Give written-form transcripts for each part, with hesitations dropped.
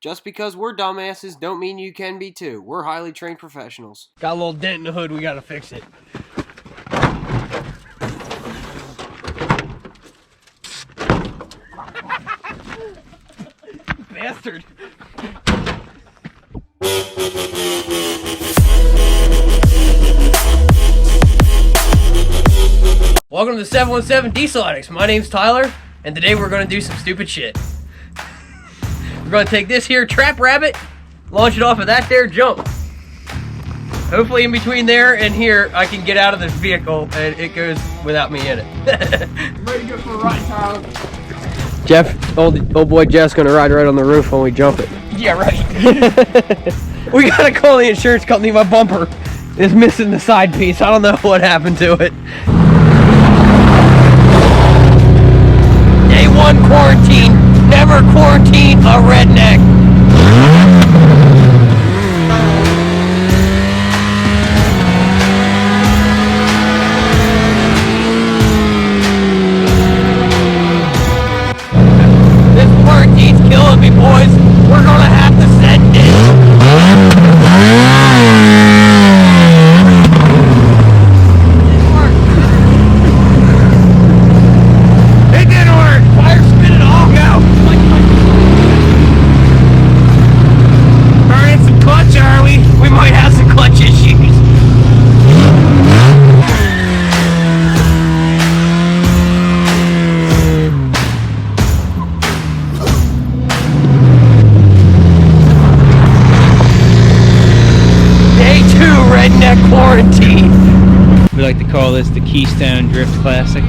Just because we're dumbasses don't mean you can be too. We're highly trained professionals. Got a little dent in the hood, we gotta fix it. Bastard. Welcome to the 717 Diesel Addicts. My name's Tyler, and today we're gonna do some stupid shit. We're gonna take this here trap rabbit, launch it off of that there jump. Hopefully in between there and here, I can get out of this vehicle and it goes without me in it. Ready to go for a ride, Tyler? Jeff, old boy Jeff's gonna ride right on the roof when we jump it. Yeah, right. We gotta call the insurance company. My bumper is missing the side piece. I don't know what happened to it. Day one quarantine. Never quarantine a redneck. This quarantine's killing me, boys. We're gonna have to send it. It didn't work. Fire spin it all. Go. Burning some clutch, are we? We might have some clutch issues. Day 2 Redneck quarantine. We like to call this the Keystone Drift Classic.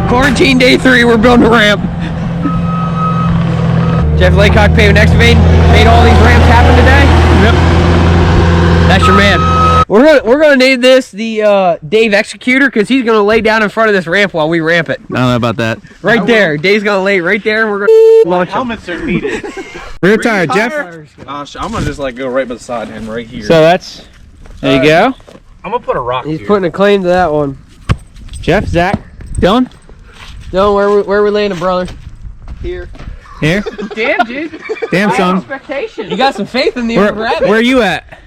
Quarantine day 3, we're building a ramp. Jeff Laycock Paving Excavating made all these ramps happen today. Yep. That's your man. We're gonna name this the Dave Executor because he's gonna lay down in front of this ramp while we ramp it. I don't know about that. Right there. Dave's gonna lay right there and we're gonna launch him. Helmets are needed. Rear tire, Jeff. I'm gonna just like go right beside him right here. So that's, there you go. I'm gonna put a rock He's here. putting a claim to that one. Jeff, Zach, Dylan, Dylan, where we landing, brother? here. here. Damn, dude. Damn, son. Expectations. You got some faith in the old rabbit. Where are you at?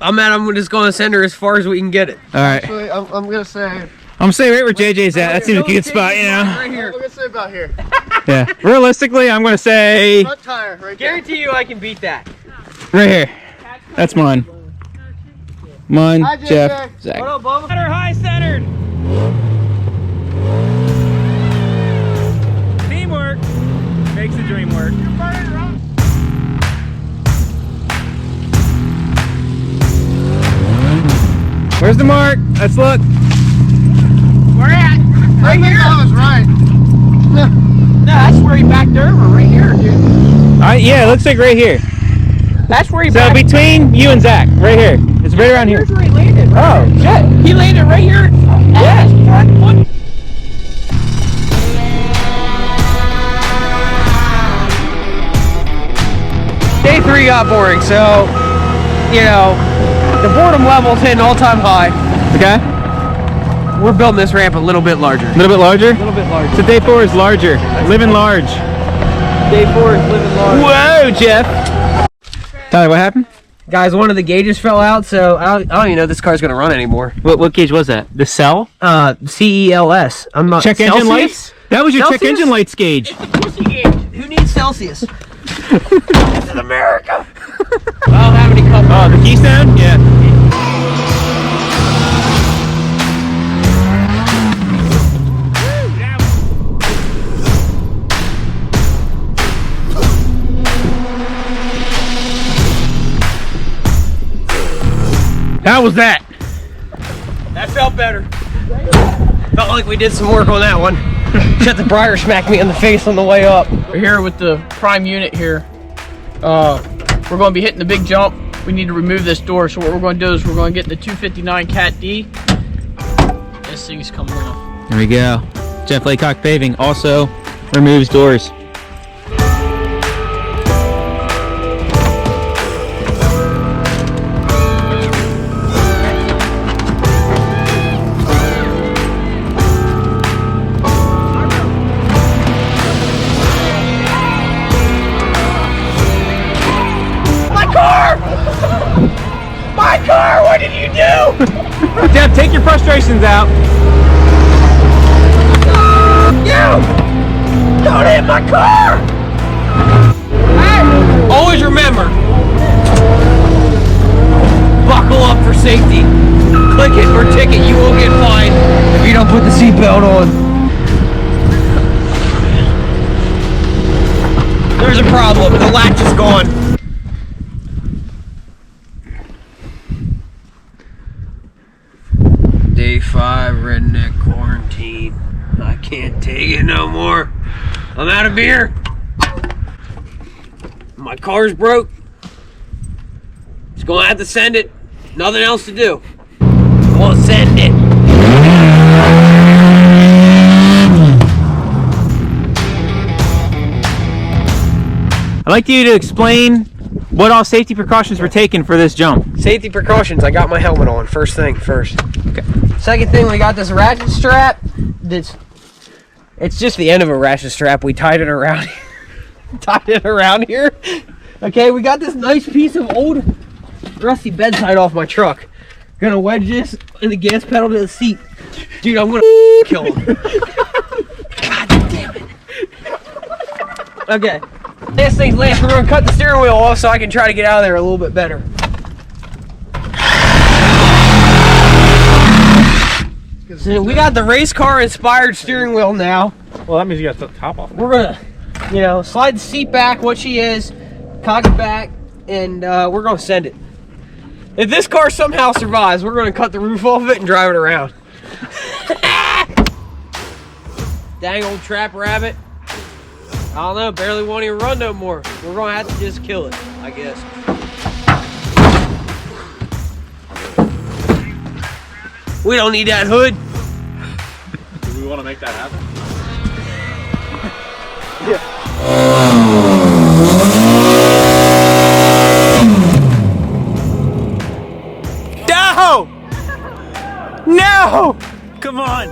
I'm just gonna send her as far as we can get it. All right. Actually, I'm gonna say. I'm gonna say right where JJ's at. That seems like a good spot, you know. Right here. I'm gonna say about here. Yeah. Realistically, I'm gonna say Front tire, right there. Guarantee you I can beat that. right here. That's mine. Mine, Hi, JJ. Jeff, Zach. What up, Bubba? Center, high centered. Teamwork makes the dream work. Where's the mark? Let's look. Where at? Right here. I was right. No, that's where he backed over. Right here, dude. Yeah, it looks like right here. That's where he So backed. between you and Zach, right here. It's right around here. Here's where he landed. Right Oh, here. shit. He landed right here. Yeah. Day 3 got boring, so you know the boredom level's hitting all-time high. Okay. We're building this ramp a little bit larger. A little bit larger? A little bit larger. So day 4 is larger. Living large. Day 4 is living large. Whoa, Jeff. Tyler, what happened? Guys, one of the gauges fell out, so I don't even know if this car's gonna run anymore. What gauge was that? The cell? CELS. I'm not. Check engine lights? That was your check Celsius? engine lights gauge. It's the pussy gauge. Who needs Celsius? This is America. I don't have any cup. Oh, the Keystone? Yeah. How was that? That felt better. Felt like we did some work on that one. Shut the briar smacked me in the face on the way up. We're here with the prime unit here. We're going to be hitting the big jump. We need to remove this door, so what we're going to do is we're going to get the 259 Cat D. This thing's coming off. There we go. Jeff Laycock Paving also removes doors. Jeff, take your frustrations out. You! Don't hit my car! Hey! Always remember, buckle up for safety. Click it or ticket, you will get fined if you don't put the seatbelt on. There's a problem, the latch is gone. Day 5 redneck quarantine. I can't take it no more. I'm out of beer. My car's broke. Just gonna have to send it. Nothing else to do. Gonna send it. I'd like you to explain what all safety precautions were taken for this jump. Safety precautions. I got my helmet on. First thing first. Okay. Second thing, we got this ratchet strap. It's just the end of a ratchet strap. We tied it around. Tied it around here. Okay, we got this nice piece of old rusty bedside off my truck. Gonna wedge this in the gas pedal to the seat. Dude, I'm gonna kill him. God damn it. Okay. Last thing's last, we're gonna cut the steering wheel off so I can try to get out of there a little bit better. So we got the race car inspired steering wheel now. Well, that means you got to take the top off. We're gonna, slide the seat back, what she is, cock it back, and we're gonna send it. If this car somehow survives, we're gonna cut the roof off of it and drive it around. Dang old trap rabbit. I don't know, barely won't even run no more. We're gonna have to just kill it, I guess. We don't need that hood. Do we want to make that happen? No! No! Come on!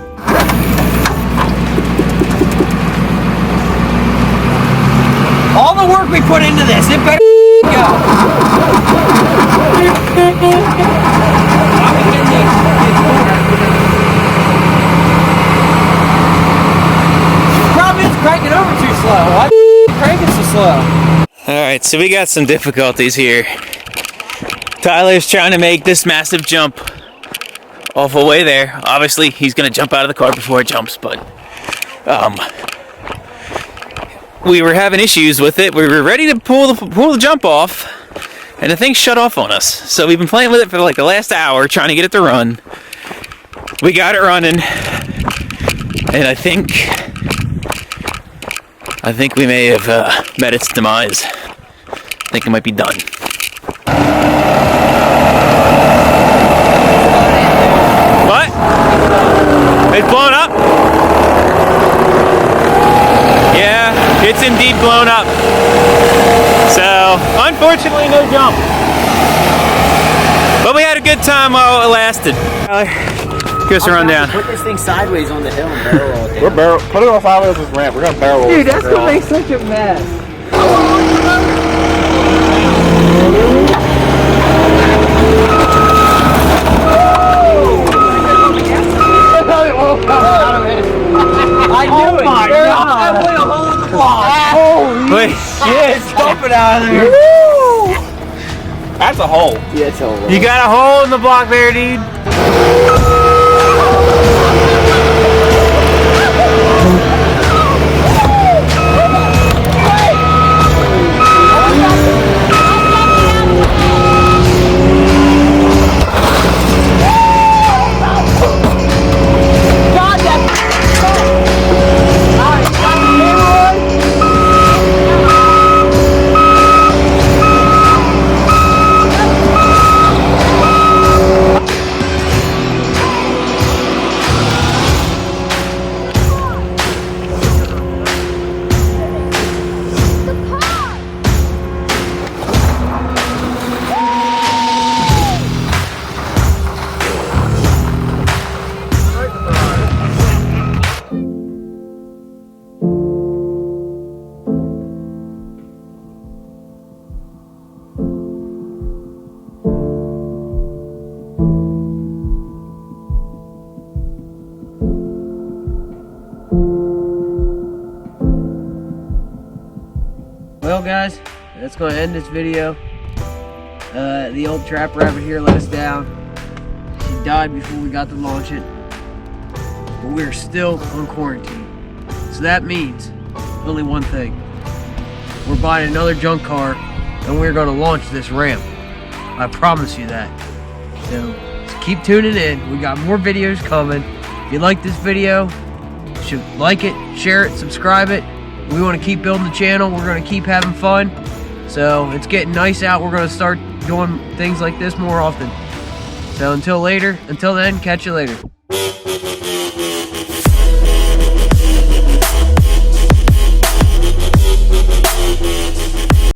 All the work we put into this, it better go. Problem is cranking over too slow. Why cranking so slow? Alright, so we got some difficulties here. Tyler's trying to make this massive jump off the way there. Obviously, he's gonna jump out of the car before it jumps, but we were having issues with it. We were ready to pull the jump off, and the thing shut off on us. So we've been playing with it for like the last hour, trying to get it to run. We got it running, and I think we may have met its demise. I think it might be done. What? It's blown up? Yeah, it's indeed blown up. So, unfortunately, no jump. But we had a good time while it lasted. Give us a rundown. Put this thing sideways on the hill and barrel roll it down. We're put it on sideways with this ramp. We're gonna barrel roll. Dude, that's gonna make such a mess. I knew it. My God. A hole in the block. Holy shit! Dump it out of there. That's a hole. Yeah, it's over. You got a hole in the block there, dude. guys, that's going to end this video. The old trap rabbit here let us down. She died before we got to launch it. But we're still on quarantine. So that means only one thing. We're buying another junk car and we're going to launch this ramp. I promise you that. So just keep tuning in. We got more videos coming. If you like this video, you should like it, share it, subscribe it. We want to keep building the channel. We're going to keep having fun. So it's getting nice out. We're going to start doing things like this more often. So until then, catch you later.